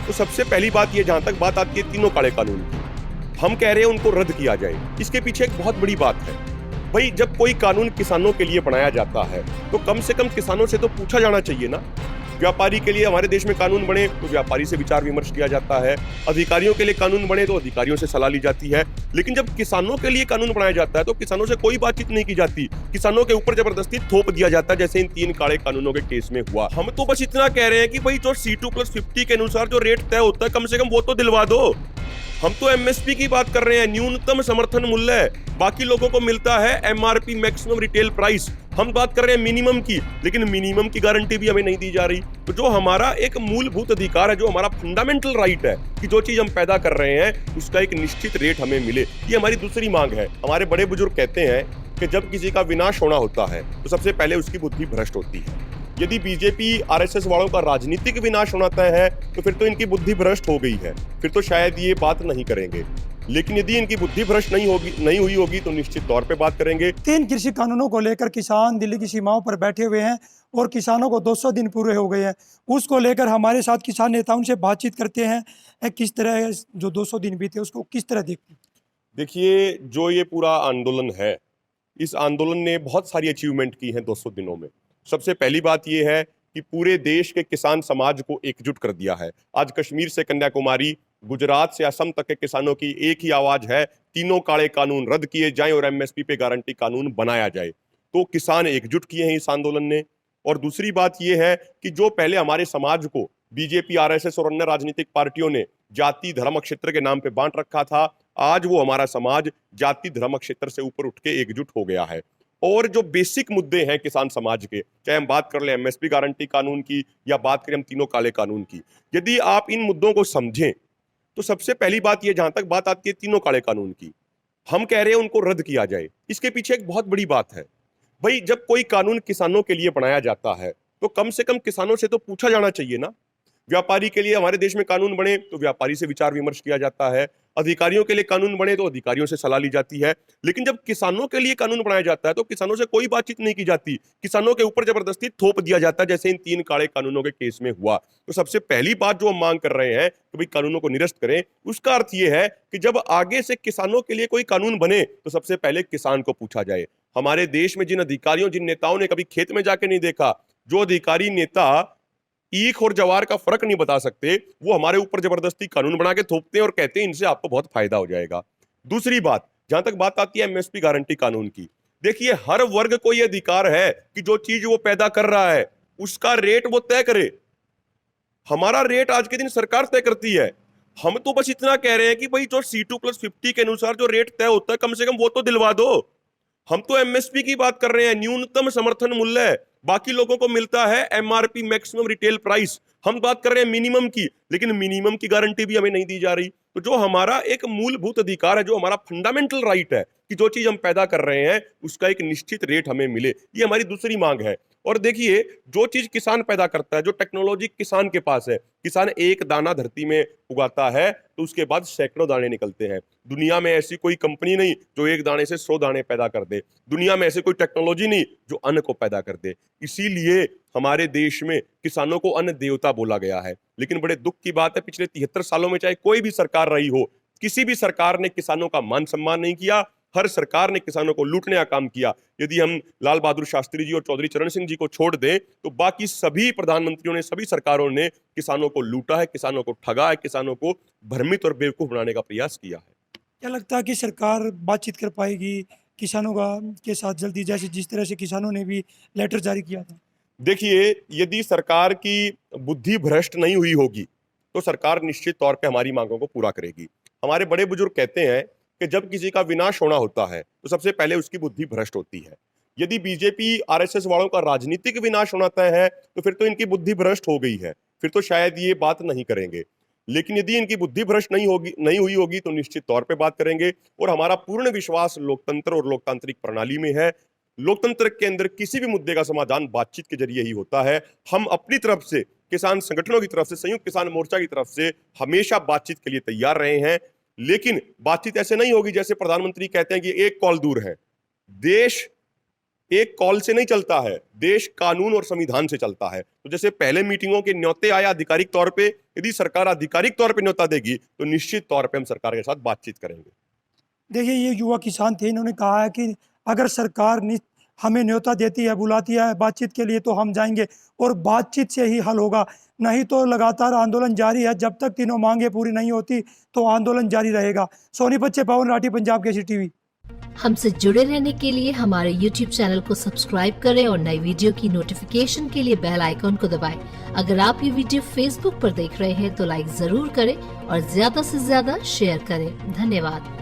तो सबसे पहली बात ये, जहां तक बात आती है तीनों काले कानून की, हम कह रहे हैं उनको रद्द किया जाए। इसके पीछे एक बहुत बड़ी बात है। भाई, जब कोई कानून किसानों के लिए बनाया जाता है तो कम से कम किसानों से तो पूछा जाना चाहिए ना। व्यापारी के लिए हमारे देश में कानून बने तो व्यापारी से विचार विमर्श किया जाता है, अधिकारियों के लिए कानून बने तो अधिकारियों से सलाह ली जाती है, लेकिन जब किसानों के लिए कानून बनाया जाता है तो किसानों से कोई बातचीत नहीं की जाती। किसानों के ऊपर जबरदस्ती थोप दिया जाता है, जैसे इन 3 काले कानूनों के केस में हुआ। हम तो बस इतना कह रहे हैं कि भाई जो C2+50 के अनुसार जो रेट तय होता है, कम से कम वो तो दिलवा दो। हम तो MSP की बात कर रहे हैं, न्यूनतम समर्थन मूल्य। बाकी लोगों को मिलता है MRP, मैक्सिमम रिटेल प्राइस। हम बात कर रहे हैं मिनिमम की, लेकिन मिनिमम की गारंटी भी हमें नहीं दी जा रही। तो जो हमारा एक मूलभूत अधिकार है, जो हमारा फंडामेंटल राइट है कि जो चीज हम पैदा कर रहे हैं उसका एक निश्चित रेट हमें मिले, ये हमारी दूसरी मांग है। हमारे बड़े बुजुर्ग कहते हैं कि जब किसी का विनाश होना होता है तो सबसे पहले उसकी बुद्धि भ्रष्ट होती है। यदि बीजेपी RSS वालों का राजनीतिक विनाश होना तय है तो फिर तो इनकी बुद्धि भ्रष्ट हो गई है, फिर तो शायद ये बात नहीं करेंगे। लेकिन यदि इनकी बुद्धि भ्रष्ट नहीं हुई होगी तो निश्चित तौर पे बात करेंगे। 3 कृषि कानूनों को लेकर किसान दिल्ली की सीमाओं पर बैठे हुए हैं और किसानों को 200 दिन पूरे हो गए हैं। उसको लेकर हमारे साथ किसान नेताओं से बातचीत करते हैं। किस तरह जो 200 दिन बीते उसको किस तरह देखते हैं? देखिए, जो ये पूरा आंदोलन है, इस आंदोलन ने बहुत सारी अचीवमेंट की हैं 200 दिनों में। सबसे पहली बात यह है कि पूरे देश के किसान समाज को एकजुट कर दिया है। आज कश्मीर से कन्याकुमारी, गुजरात से असम तक के किसानों की एक ही आवाज है, तीनों काले कानून रद्द किए जाएं और MSP पे गारंटी कानून बनाया जाए। तो किसान एकजुट किए हैं इस आंदोलन ने। और दूसरी बात यह है कि जो पहले हमारे समाज को बीजेपी, RSS और अन्य राजनीतिक पार्टियों ने जाति धर्म क्षेत्र के नाम पे बांट रखा था, आज वो हमारा समाज जाति धर्म क्षेत्र से ऊपर उठ के एकजुट हो गया है। और जो बेसिक मुद्दे हैं किसान समाज के, चाहे हम बात कर ले MSP गारंटी कानून की या बात करें हम तीनों काले कानून की, यदि आप इन मुद्दों को समझें तो सबसे पहली बात यह, जहां तक बात आती है तीनों काले कानून की, हम कह रहे हैं उनको रद्द किया जाए। इसके पीछे एक बहुत बड़ी बात है। भाई, जब कोई कानून किसानों के लिए बनाया जाता है तो कम से कम किसानों से तो पूछा जाना चाहिए ना। व्यापारी के लिए हमारे देश में कानून बने तो व्यापारी से विचार विमर्श किया जाता है, अधिकारियों के लिए कानून बने तो अधिकारियों से सलाह ली जाती है, लेकिन जब किसानों के लिए कानून बनाया जाता है तो किसानों से कोई बातचीत नहीं की जाती। किसानों के ऊपर जबरदस्ती थोप दिया जाता है, जैसे इन 3 काले कानूनों के केस में हुआ। तो सबसे पहली बात जो हम मांग कर रहे हैं कि भाई कानूनों को निरस्त करें, उसका अर्थ यह है कि जब आगे से किसानों के लिए कोई कानून बने तो सबसे पहले किसान को पूछा जाए। हमारे देश में जिन अधिकारियों, जिन नेताओं ने कभी खेत में जाके नहीं देखा, जो अधिकारी नेता ईख और जवार का फर्क नहीं बता सकते, वो हमारे ऊपर जबरदस्ती कानून बना के थोपते हैं और कहते हैं इनसे आपको बहुत फायदा हो जाएगा। दूसरी बात, जहां तक बात आती है MSP गारंटी कानून की, देखिए हर वर्ग को यह अधिकार है कि जो चीज वो पैदा कर रहा है उसका रेट वो तय करे। हमारा रेट आज के दिन सरकार तय करती है। हम तो बस इतना कह रहे हैं कि भाई जो C2+50 के अनुसार जो रेट तय होता है, कम से कम वो तो दिलवा दो। हम तो MSP की बात कर रहे हैं, न्यूनतम समर्थन मूल्य। बाकी लोगों को मिलता है MRP, मैक्सिमम रिटेल प्राइस। हम बात कर रहे हैं मिनिमम की, लेकिन मिनिमम की गारंटी भी हमें नहीं दी जा रही। तो जो हमारा एक मूलभूत अधिकार है, जो हमारा फंडामेंटल राइट है कि जो चीज हम पैदा कर रहे हैं उसका एक निश्चित रेट हमें मिले, ये हमारी दूसरी मांग है। और देखिए, जो चीज किसान पैदा करता है, जो टेक्नोलॉजी किसान के पास है, किसान एक दाना धरती में उगाता है तो उसके बाद सैकड़ों दाने निकलते हैं। दुनिया में ऐसी कोई कंपनी नहीं जो एक दाने से 100 दाने पैदा कर दे। दुनिया में ऐसी कोई टेक्नोलॉजी नहीं जो अन्न को पैदा कर दे। इसीलिए हमारे देश में किसानों को अन्न देवता बोला गया है। लेकिन बड़े दुख की बात है, पिछले 73 सालों में चाहे कोई भी सरकार रही हो, किसी भी सरकार ने किसानों का मान सम्मान नहीं किया। हर सरकार ने किसानों को लूटने का काम किया। यदि हम लाल बहादुर शास्त्री जी और चौधरी चरण सिंह जी को छोड़ दें तो बाकी सभी प्रधानमंत्रियों ने, सभी सरकारों ने किसानों को लूटा है, किसानों को ठगा है, किसानों को भ्रमित और बेवकूफ बनाने का प्रयास किया है। क्या लगता है कि सरकार बातचीत कर पाएगी किसानों का के साथ जल्दी, जैसे जिस तरह से किसानों ने भी लेटर जारी किया था? देखिए, यदि सरकार की बुद्धि भ्रष्ट नहीं हुई होगी तो सरकार निश्चित तौर पे हमारी मांगों को पूरा करेगी। हमारे बड़े बुजुर्ग कहते हैं कि जब किसी का विनाश होना होता है तो सबसे पहले उसकी बुद्धि भ्रष्ट होती है। यदि बीजेपी RSS वालों का राजनीतिक विनाश होना तय है तो फिर तो इनकी बुद्धि भ्रष्ट हो गई है, फिर तो शायद ये बात नहीं करेंगे। लेकिन यदि इनकी बुद्धि भ्रष्ट नहीं हुई होगी तो निश्चित तौर पे बात करेंगे। और हमारा पूर्ण विश्वास लोकतंत्र और लोकतांत्रिक प्रणाली में है। लोकतंत्र के अंदर किसी भी मुद्दे का समाधान बातचीत के जरिए ही होता है। हम अपनी तरफ से, किसान संगठनों की तरफ से, संयुक्त किसान मोर्चा की तरफ से हमेशा बातचीत के लिए तैयार रहे हैं। लेकिन बातचीत ऐसे नहीं होगी जैसे प्रधानमंत्री कहते हैं कि एक कॉल दूर है। देश एक कॉल से नहीं चलता है, देश कानून और संविधान से चलता है। तो जैसे पहले मीटिंगों के न्योते आए आधिकारिक तौर पे, यदि सरकार आधिकारिक तौर पे न्योता देगी तो निश्चित तौर पे हम सरकार के साथ बातचीत करेंगे। देखिए, ये युवा किसान थे, इन्होंने कहा है कि अगर सरकार हमें न्योता देती है, बुलाती है बातचीत के लिए, तो हम जाएंगे और बातचीत से ही हल होगा। नहीं तो लगातार आंदोलन जारी है, जब तक तीनों मांगे पूरी नहीं होती तो आंदोलन जारी रहेगा। सोनीपत से पवन राठी, पंजाब केसरी टीवी। हमसे जुड़े रहने के लिए हमारे YouTube चैनल को सब्सक्राइब करें और नई वीडियो की नोटिफिकेशन के लिए बेल आइकॉन को दबाएं। अगर आप ये वीडियो Facebook पर देख रहे हैं तो लाइक जरूर करें और ज्यादा से ज्यादा शेयर करें। धन्यवाद।